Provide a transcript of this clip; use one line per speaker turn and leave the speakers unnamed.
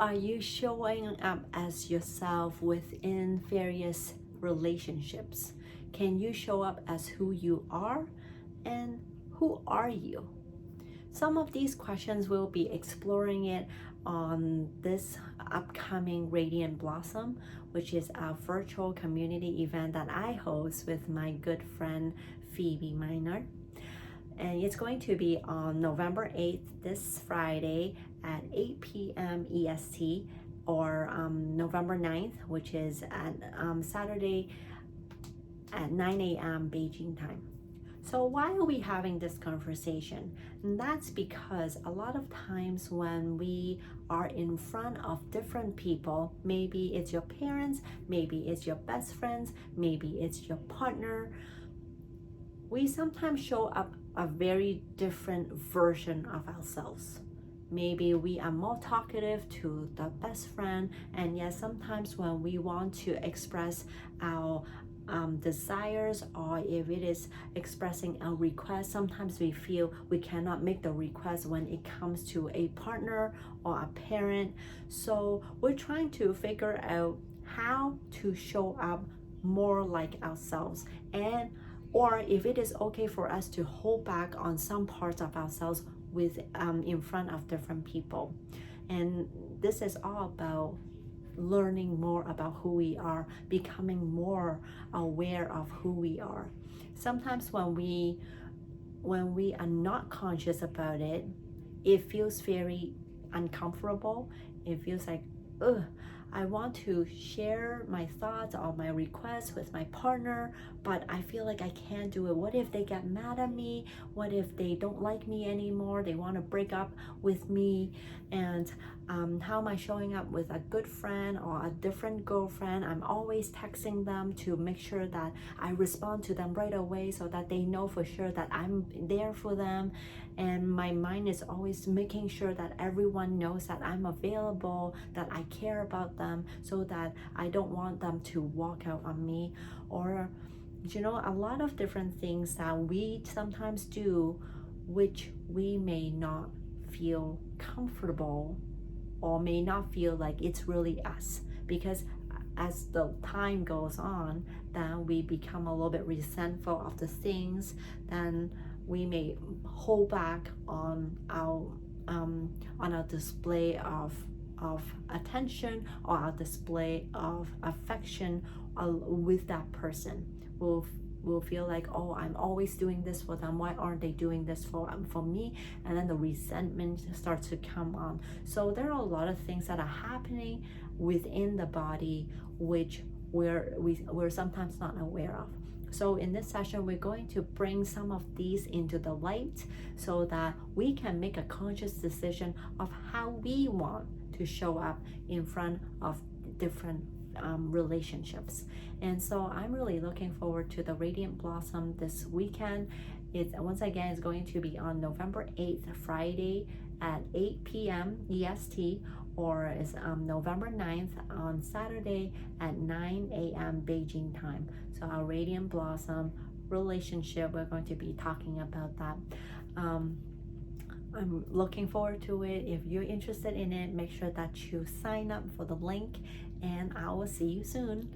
are you showing up as yourself within various relationships? Can you show up as who you are? And who are you? Some of these questions we'll be exploring it on this upcoming Radiant Blossom, which is our virtual community event that I host with my good friend Phoebe Minor. And it's going to be on November 8th, this Friday at 8 p.m. EST, or November 9th, which is at Saturday at 9 a.m. Beijing time. So why are we having this conversation? And that's because a lot of times when we are in front of different people, maybe it's your parents, maybe it's your best friends, maybe it's your partner, we sometimes show up a very different version of ourselves. Maybe we are more talkative to the best friend, and yet sometimes when we want to express our desires, or if it is expressing a request, sometimes we feel we cannot make the request when it comes to a partner or a parent. So we're trying to figure out how to show up more like ourselves, and or if it is okay for us to hold back on some parts of ourselves with in front of different people. And this is all about learning more about who we are, becoming more aware of who we are. Sometimes when we are not conscious about it, it feels very uncomfortable. It feels like, ugh, I want to share my thoughts or my requests with my partner, but I feel like I can't do it. What if they get mad at me? What if they don't like me anymore? They want to break up with me? And how am I showing up with a good friend or a different girlfriend? I'm always texting them to make sure that I respond to them right away so that they know for sure that I'm there for them. And my mind is always making sure that everyone knows that I'm available, that I care about them, so that I don't want them to walk out on me. Or, you know, a lot of different things that we sometimes do, which we may not feel comfortable or may not feel like it's really us, because as the time goes on, then we become a little bit resentful of the things, then we may hold back on our display of attention or our display of affection with that person. We'll feel like, oh, I'm always doing this for them, why aren't they doing this for me? And then the resentment starts to come on. So there are a lot of things that are happening within the body which we're sometimes not aware of. So in this session, we're going to bring some of these into the light so that we can make a conscious decision of how we want to show up in front of different relationships. And so I'm really looking forward to the Radiant Blossom this weekend. It's once again, it's going to be on November 8th, Friday at 8 p.m. EST, or is November 9th on Saturday at 9 a.m. Beijing time. So our Radiant Blossom relationship, we're going to be talking about that. I'm looking forward to it. If you're interested in it, make sure that you sign up for the link, and I will see you soon.